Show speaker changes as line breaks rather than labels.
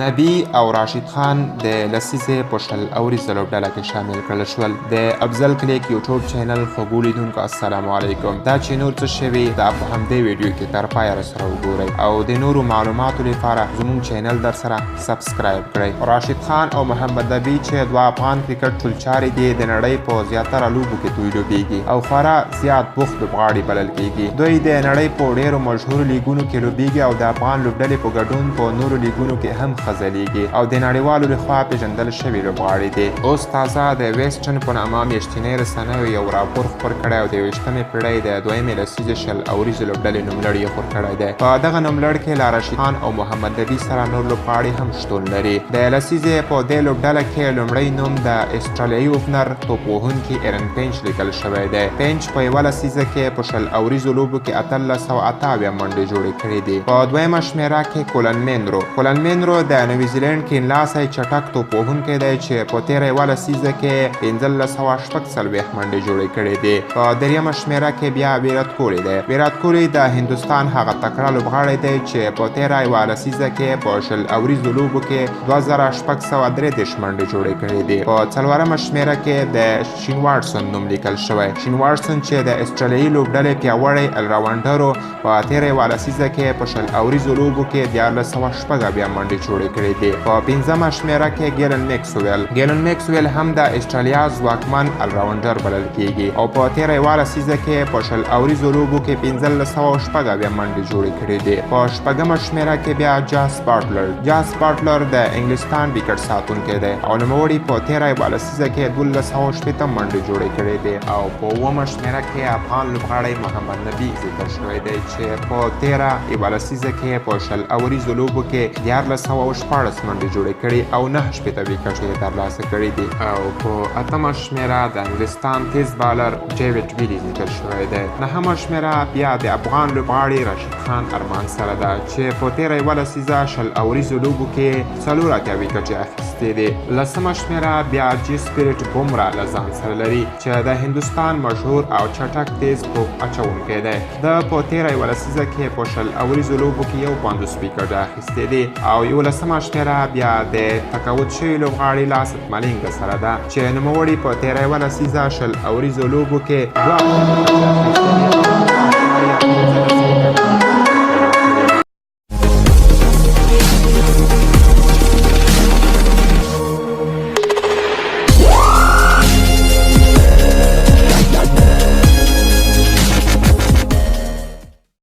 نبی او راشد خان د لسیزې په شل اوریزه لوبډله کې شامل کړل شول. د افضل کلیک یوټیوب چینل خوږو لیدونکو السلام علیکم. دا چې نور څه شوي دا په همدې ویډیو کې تر پایه راسره وګورئ او د نورو معلوماتو لپاره زموږ چینل در سره سبسکرایب کړئ. راشد خان او محمد نبی چې دوه افغان کرکټ ټولچارې دي د نړۍ په زیاتره لوبو کې دوی لوبیږي او خورا زیات بوخت لوبغاړي بلل کیږي. دوی د نړۍ په ډیرو مشهورو لیګونو کې لوبیږي او د افغان لوبډلې په ګډون په نورو لیګونو کې هم خځلیږي او د نړیوالو لخوا پیژندل شوي لوبغاړي دي. اوس تازه د ویسټرن په نامه میاشتنۍ رسنیو یو راپور خپور کړی او د 20مې پېړۍ د دویمې لسیزې شل اوریزې لوبډلې نوملړ یې خپور کړی دی. په دغه نوملړ کې له راشد خان او محمد نبی سره نور لوبغاړي هم شتون لري. د لسیزې په دې لوبډله کې لومړی نوم د استرالیایي اوپنر توپوهونکي ایرن پینچ لیکل شوی دی. پینچ په یوه لسیزه کې په شل اوریزو لوبو کې 1878 منډې جوړې کړې دي. په دویمه شمېره کې کولن مینرو د نیوزیلینډ کینلاسای چټک توپوهونکی دی چې په تېره یوه لسیزه کې 1540 منډې جوړې کړې دي. په دریمه شمېره کې بیا ویرات کوهلي د هندوستان هغه تکړه لوبغاړی دی چې په تېره یوه لسیزه کې په شل اوریزو لوبو کې 2633 منډې جوړې کړې دي. په څلورمه شمېره کې د شین واټسن نوم لیکل شوی. شین واټسن چې د استرالیایي لوبډلې پیاوړی الراونډر په تېره یوه لسیزه کې په شل اوریزو لوبو کې 1406 منډې جوړې کړې دي. په پنځمه شمېره کې ګیلن میکسویل هم د استرالیا ځواکمن الراونډر بلل کیږي او په تېره یوه لسیزه کې په شل اوریزو لوبو کې 1506 منډې جوړې کړې دي. په شپږمه شمېره کې بیا جاس باټلر د انګلستان وکټ ساتونکی دی او نوموړي په تېره یوه لسیزه کې 1260 منډې جوړې کړې دي. او په اوومه شمېره کې افغان لوبغاړی محمد نبی ذکر شوی دی چې په تېره یوه لسیزه کې په شل اوریزو لوبو کې 1414 منډې جوړې کړي او 9 وکټ یې ترلاسه کړي دي. او په اتمه شمېره د انګلستان تیز بالر ډیوډ ویلی ذکر شوی دی. نهمه شمېره بیا د افغان لوبغاړي راشد خان ارمان سره ده چې په تېره یوه لسیزه شل اوریزو لوبو کې 84 وکټ یې اخیستې دي. لسمه شمېره بیا جسپریت بومرا له ځان سره لري چې د هندوستان مشهور او چټک تیز توپ اچوونکی دی. د په تېره یوه لسیزه کې په شل اوریزو لوبو کې 50 وکټ اخیستې دي. او 11مه شمېره بیا د تقاعد شوي لوبغاړي لاست مالینګ سره ده چې نوموړي په تېره یوه لسیزه شل اوریزو لوبو کې 2